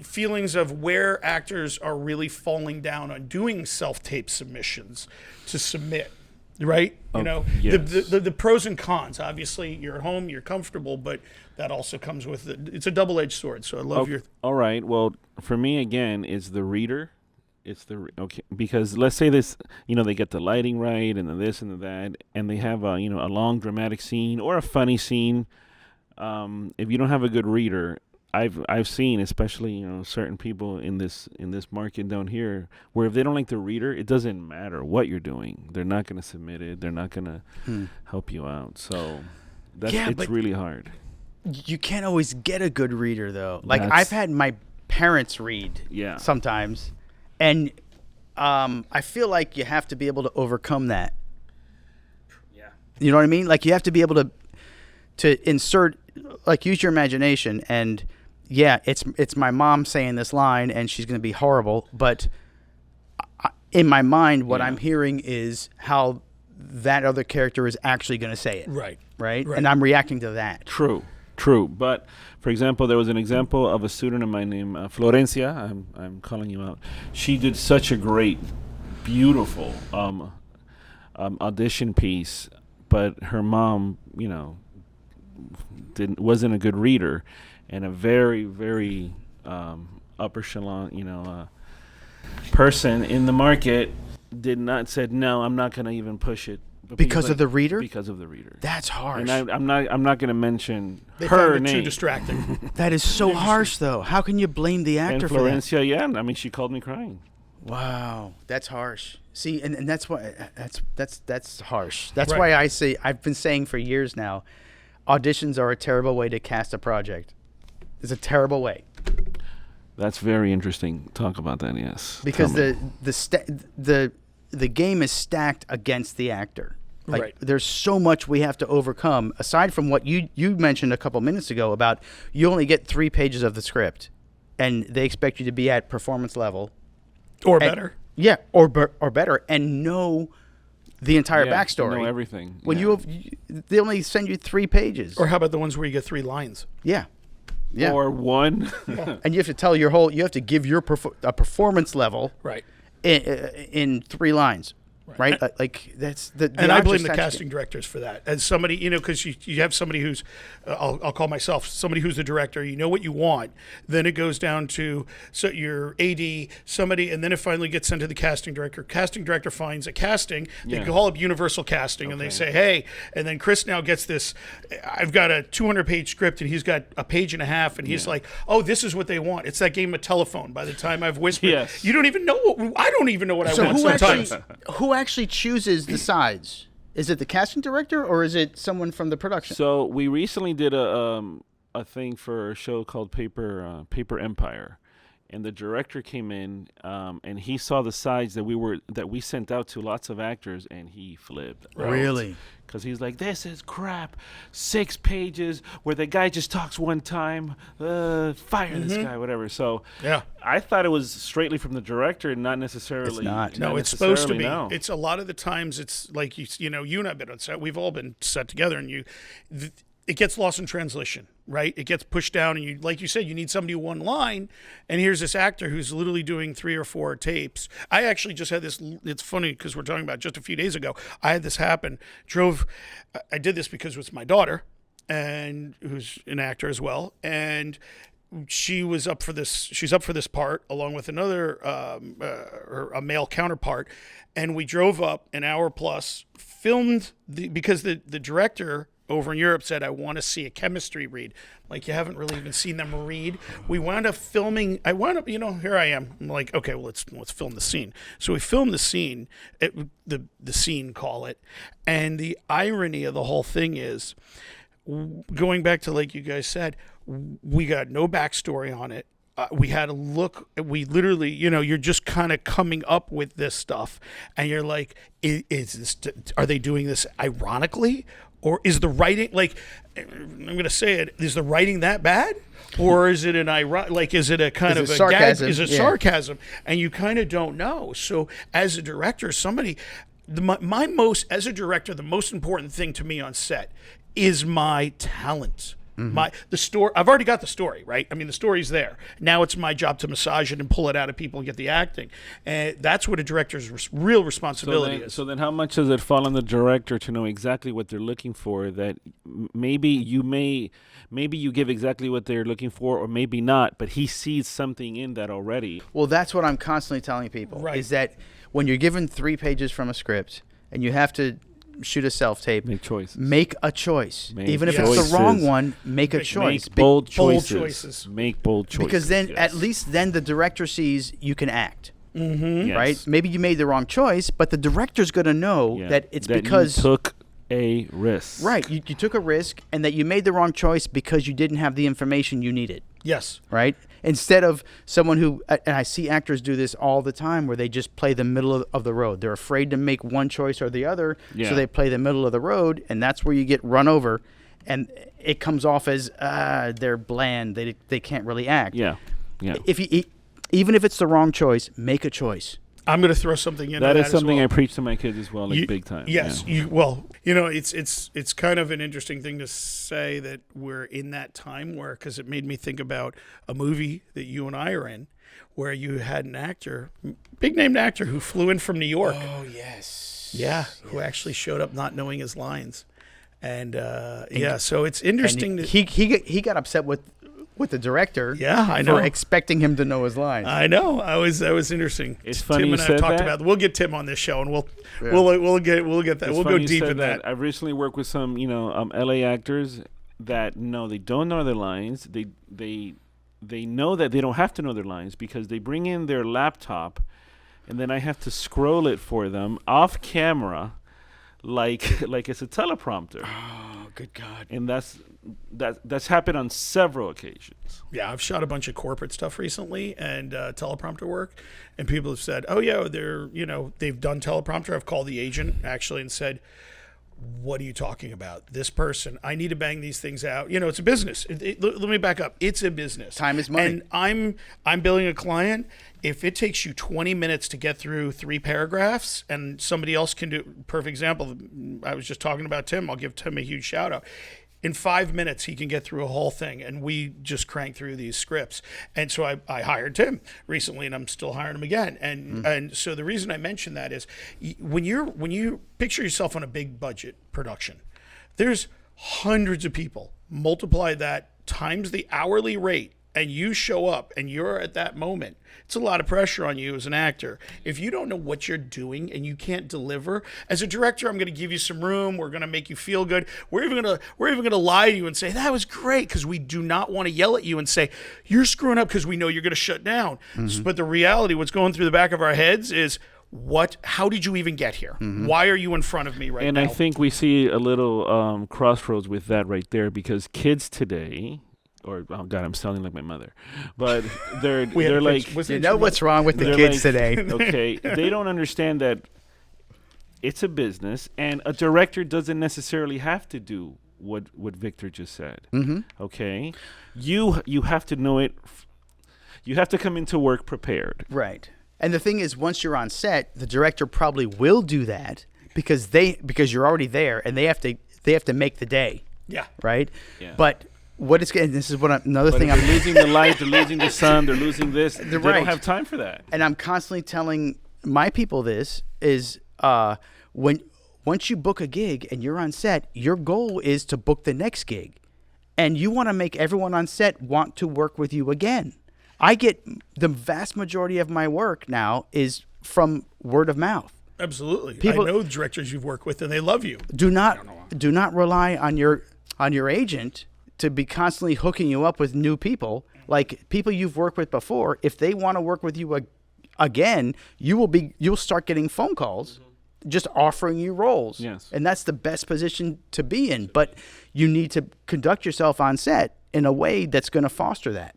feelings of where actors are really falling down on doing self-tape submissions to submit, right? You know, yes. the pros and cons. Obviously, you're at home, you're comfortable, but that also comes with it. It's a double-edged sword. So I love your. All right. Well, for me again, it's the reader. Because let's say this, they get the lighting right and the this and the that, and they have a long dramatic scene or a funny scene. If you don't have a good reader, I've seen, especially certain people in this market down here, where if they don't like the reader, it doesn't matter what you're doing. They're not going to submit it. They're not going to help you out. So it's really hard. You can't always get a good reader though. Like I've had my parents read sometimes, and I feel like you have to be able to overcome that. Yeah. You know what I mean? Like you have to be able to insert, like use your imagination. And yeah, it's my mom saying this line and she's going to be horrible, but in my mind what I'm hearing is how that other character is actually going to say it. Right? And I'm reacting to that. True. But for example, there was an example of a student of mine named Florencia. I'm calling you out. She did such a great, beautiful audition piece, but her mom, wasn't a good reader, and a very, very upper echelon, person in the market said no, I'm not going to even push it. Because of the reader? Because of the reader. That's harsh. And I'm not going to mention they her found it name. too distracting. That is so harsh, though. How can you blame the actor and for that? Florencia, I mean, she called me crying. Wow, that's harsh. See, and that's why that's harsh. That's why I say, I've been saying for years now, auditions are a terrible way to cast a project. It's a terrible way. That's very interesting. Talk about that, yes. Because the game is stacked against the actor. Like there's so much we have to overcome, aside from what you mentioned a couple minutes ago about you only get 3 pages of the script and they expect you to be at performance level or better. Yeah, or better, and know the entire backstory. Know everything. When they only send you 3 pages. Or how about the ones where you get 3 lines? Yeah. Or 1. And you have to tell you have to give your a performance level. Right. In 3 lines, right? Like that's the. And I blame the casting directors for that. As somebody, because you have somebody who's, I'll call myself somebody who's the director. You know what you want. Then it goes down to your AD, somebody, and then it finally gets sent to the casting director. Casting director finds a casting. They call up Universal Casting, and they say, hey. And then Chris now gets this. I've got a 200-page script, and he's got a page and a half, and he's like, oh, this is what they want. It's that game of telephone. By the time I've whispered, you don't even know. I don't even know what I want sometimes. Who actually chooses the sides? Is it the casting director or is it someone from the production? So we recently did a thing for a show called Paper Empire, and the director came in and he saw the sides that we sent out to lots of actors, and he flipped. Really? Because he's like, this is crap. 6 pages where the guy just talks one time. Fire this guy, whatever. So I thought it was straightly from the director, and not necessarily. It's not. No, it's supposed to be. No. It's a lot of the times. It's like you and I've been on set. We've all been set together, and it gets lost in translation, right? It gets pushed down, and like you said, you need somebody one line, and here's this actor who's literally doing 3 or 4 tapes. I actually just had this. It's funny because we're talking about just a few days ago. I had this happen. I did this because it's my daughter, and who's an actor as well, and she was up for this. She's up for this part along with another a male counterpart, and we drove up an hour plus, filmed because the director over in Europe said, I want to see a chemistry read. Like, you haven't really even seen them read. We wound up filming. Here I am. I'm like, okay, well, let's film the scene. So we filmed the scene, the scene, call it. And the irony of the whole thing is, going back to, like you guys said, we got no backstory on it. We had to look. We literally, you're just kind of coming up with this stuff, and you're like, is this? Are they doing this ironically? Or is the writing, like, I'm going to say it, is the writing that bad? Or is it an is it a kind of a sarcasm? Gag? Is it sarcasm? And you kind of don't know. So as a director, as a director, the most important thing to me on set is my talent. The story, I've already got the story, right? I mean, the story's there. Now it's my job to massage it and pull it out of people and get the acting. And that's what a director's real responsibility is. So then how much does it fall on the director to know exactly what they're looking for, that maybe you give exactly what they're looking for, or maybe not, but he sees something in that already? Well, that's what I'm constantly telling people, Right. is that when you're given 3 pages from a script and you have to shoot a self-tape, Make choices. make a choice. Make Even if choices. it's the wrong one, make a choice. Make bold bold choices. choices. Make bold choices. Because then, yes. at least then the director sees you can act. Yes. Right? Maybe you made the wrong choice, but the director's going to know Yeah. that it's that because... you took a risk. Right. You took a risk, and that you made the wrong choice because you didn't have the information you needed. Yes. Right? Instead of someone who, and I see actors do this all the time, where they just play the middle of the road. They're afraid to make one choice or the other, Yeah. so they play the middle of the road, and that's where you get run over, and it comes off as they're bland. They can't really act. Yeah. Yeah. Even if it's the wrong choice, make a choice. I'm going to throw something in. That is as something well. I preach to my kids as well, like big time. Yes. Yeah. It's kind of an interesting thing to say that we're in that time where, because it made me think about a movie that you and I are in, where you had an actor, big named actor, who flew in from New York. Oh, yes. Yeah. Who actually showed up not knowing his lines. And so it's interesting. And he got upset with the director. Yeah, I know. For expecting him to know his lines. I know. That was interesting. It's funny Tim you and I said talked that. about. We'll get Tim on this show, and we'll get that. It's We'll go funny you deep said in that. I've recently worked with some, LA actors that they don't know their lines. They know that they don't have to know their lines because they bring in their laptop, and then I have to scroll it for them off camera, like it's a teleprompter. Oh, good God. And that's happened on several occasions. Yeah, I've shot a bunch of corporate stuff recently and teleprompter work, and people have said, "Oh yeah, they've done teleprompter." I've called the agent actually and said, "What are you talking about? This person, I need to bang these things out. It's a business. Let me back up. It's a business. Time is money. And I'm billing a client. If it takes you 20 minutes to get through 3 paragraphs, and somebody else can do, perfect example. I was just talking about Tim. I'll give Tim a huge shout out. In 5 minutes, he can get through a whole thing, and we just crank through these scripts. And so I hired Tim recently, and I'm still hiring him again. And so the reason I mention that is when you picture yourself on a big budget production, there's hundreds of people. Multiply that times the hourly rate, and you show up, and you're at that moment. It's a lot of pressure on you as an actor. If you don't know what you're doing and you can't deliver, as a director, I'm going to give you some room. We're going to make you feel good. We're even going to lie to you and say that was great, because we do not want to yell at you and say you're screwing up because we know you're going to shut down. Mm-hmm. But the reality, what's going through the back of our heads is, how did you even get here? Mm-hmm. Why are you in front of me right now? And I think we see a little crossroads with that right there, because kids today. Or, oh God, I'm sounding like my mother. But they're like... what's wrong with the kids today. Okay, they don't understand that it's a business, and a director doesn't necessarily have to do what Victor just said. Mm-hmm. Okay? You have to know it. You have to come into work prepared. Right. And the thing is, once you're on set, the director probably will do that because you're already there, and they have to make the day. Yeah. Right? Yeah. But... this is another thing I'm losing the light, they're losing the sun, they're losing this. They right. don't have time for that. And I'm constantly telling my people this is once you book a gig and you're on set, your goal is to book the next gig. And you want to make everyone on set want to work with you again. I get the vast majority of my work now is from word of mouth. Absolutely. People, I know directors you've worked with and they love you. Do not rely on your agent to be constantly hooking you up with new people, like people you've worked with before. If they want to work with you again, you'll start getting phone calls just offering you roles. Yes. And that's the best position to be in. But you need to conduct yourself on set in a way that's going to foster that.